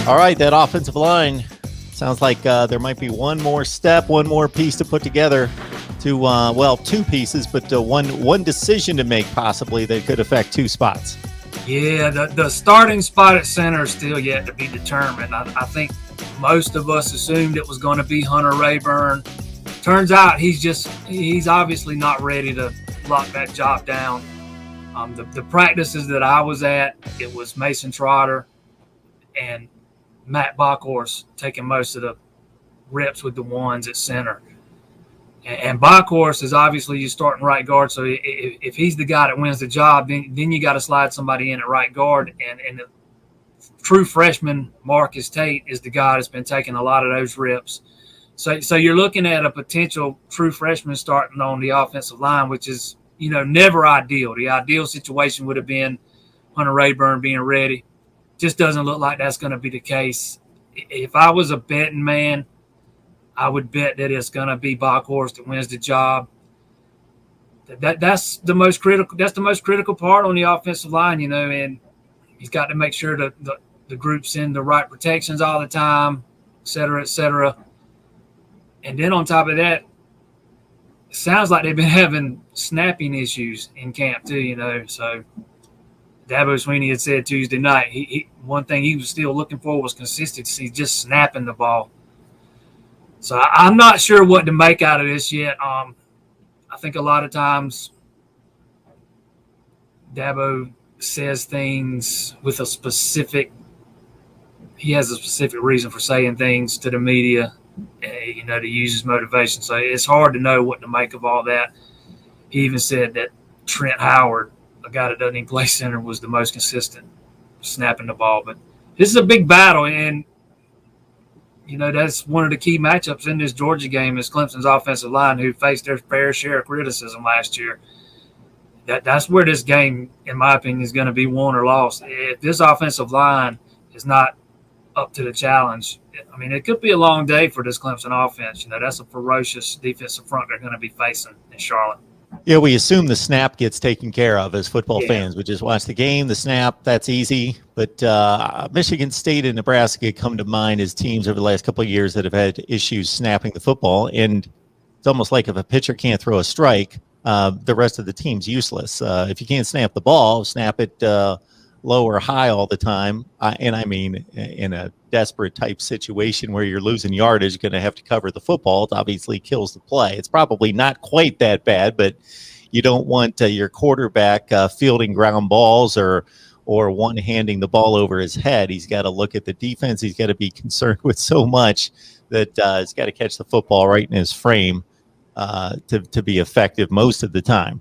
All right, that offensive line sounds like there might be one more step, one more piece to put together to, two pieces, but one decision to make possibly that could affect two spots. Yeah, the starting spot at center is still yet to be determined. I think most of us assumed it was going to be Hunter Rayburn. Turns out he's obviously not ready to lock that job down. The practices that I was at, it was Mason Trotter and Matt Bockhorst taking most of the reps with the ones at center. And Bockhorst is obviously your starting right guard. So if he's the guy that wins the job, then you got to slide somebody in at right guard. And the true freshman Marcus Tate is the guy that's been taking a lot of those reps. So you're looking at a potential true freshman starting on the offensive line, which is, never ideal. The ideal situation would have been Hunter Rayburn being ready. Just doesn't look like that's going to be the case. If I was a betting man, I would bet that it's going to be Bockhorst that wins the job. That's the most critical. That's the most critical part on the offensive line, and he's got to make sure that the group's in the right protections all the time, et cetera, et cetera. And then on top of that, it sounds like they've been having snapping issues in camp too, So Dabo Swinney had said Tuesday night, he one thing he was still looking for was consistency, just snapping the ball. So I'm not sure what to make out of this yet. I think a lot of times Dabo says things with he has a specific reason for saying things to the media, to use his motivation. So it's hard to know what to make of all that. He even said that Trent Howard, a guy that doesn't even play center, was the most consistent snapping the ball. But this is a big battle, and that's one of the key matchups in this Georgia game is Clemson's offensive line, who faced their fair share of criticism last year. That's where this game, in my opinion, is going to be won or lost. If this offensive line is not up to the challenge, it could be a long day for this Clemson offense. That's a ferocious defensive front they're going to be facing in Charlotte. Yeah, we assume the snap gets taken care of as football fans. We just watch the game, the snap, that's easy. But Michigan State and Nebraska come to mind as teams over the last couple of years that have had issues snapping the football. And it's almost like if a pitcher can't throw a strike, the rest of the team's useless. If you can't snap the ball, snap it low or high all the time. In a desperate type situation where you're losing yardage, you're going to have to cover the football. It obviously kills the play. It's probably not quite that bad, but you don't want your quarterback fielding ground balls or one-handing the ball over his head. He's got to look at the defense. He's got to be concerned with so much that he's got to catch the football right in his frame to be effective most of the time.